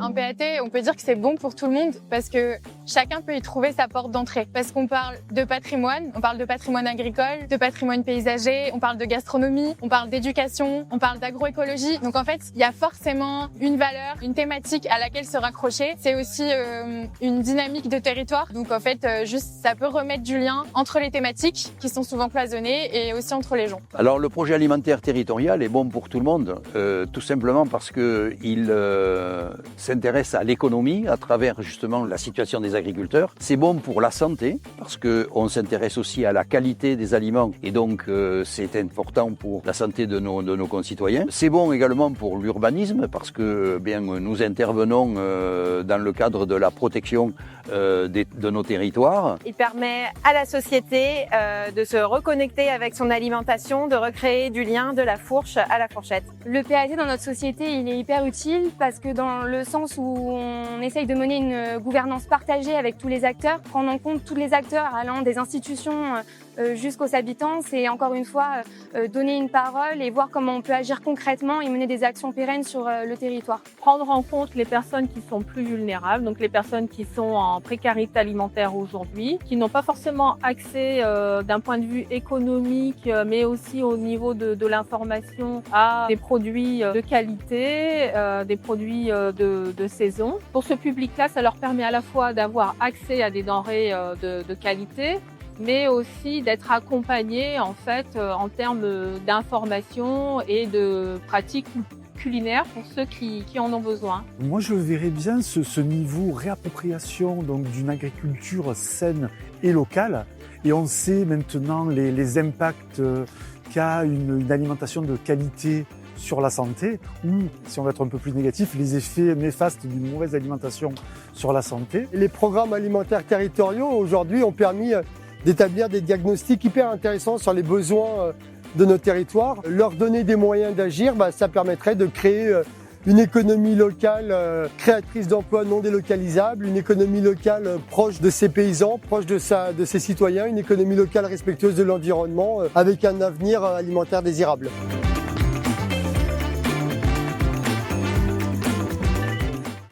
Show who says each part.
Speaker 1: Un PAT, on peut dire que c'est bon pour tout le monde parce que chacun peut y trouver sa porte d'entrée. Parce qu'on parle de patrimoine, on parle de patrimoine agricole, de patrimoine paysager, on parle de gastronomie, on parle d'éducation, on parle d'agroécologie. Donc en fait, il y a forcément une valeur, une thématique à laquelle se raccrocher. C'est aussi une dynamique de territoire. Donc en fait, juste ça peut remettre du lien entre les thématiques qui sont souvent cloisonnées et aussi entre les gens.
Speaker 2: Alors le projet alimentaire territorial est bon pour tout le monde, tout simplement parce qu'il s'intéresse à l'économie à travers justement la situation des agriculteurs. C'est bon pour la santé parce qu'on s'intéresse aussi à la qualité des aliments et donc c'est important pour la santé de nos concitoyens. C'est bon également pour l'urbanisme parce que bien nous intervenons dans le cadre de la protection de nos territoires.
Speaker 3: Il permet à la société de se reconnecter avec son alimentation, de recréer du lien de la fourche à la fourchette.
Speaker 4: Le PAT dans notre société, il est hyper utile parce que dans le sens où on essaye de mener une gouvernance partagée avec tous les acteurs, prendre en compte tous les acteurs allant des institutions jusqu'aux habitants, c'est encore une fois donner une parole et voir comment on peut agir concrètement et mener des actions pérennes sur le territoire.
Speaker 5: Prendre en compte les personnes qui sont plus vulnérables, donc les personnes qui sont en précarité alimentaire aujourd'hui, qui n'ont pas forcément accès d'un point de vue économique, mais aussi au niveau de l'information à des produits de qualité, des produits de saison. Pour ce public-là, ça leur permet à la fois d'avoir accès à des denrées de qualité, mais aussi d'être accompagnés en fait en termes d'information et de pratiques culinaires pour ceux qui en ont besoin.
Speaker 6: Moi, je verrais bien ce niveau réappropriation donc d'une agriculture saine et locale. Et on sait maintenant les impacts qu'a une alimentation de qualité sur la santé, ou, si on veut être un peu plus négatif, les effets néfastes d'une mauvaise alimentation sur la santé.
Speaker 7: Les programmes alimentaires territoriaux aujourd'hui ont permis d'établir des diagnostics hyper intéressants sur les besoins de nos territoires. Leur donner des moyens d'agir, ça permettrait de créer une économie locale créatrice d'emplois non délocalisables, une économie locale proche de ses paysans, proche de ses citoyens, une économie locale respectueuse de l'environnement avec un avenir alimentaire désirable.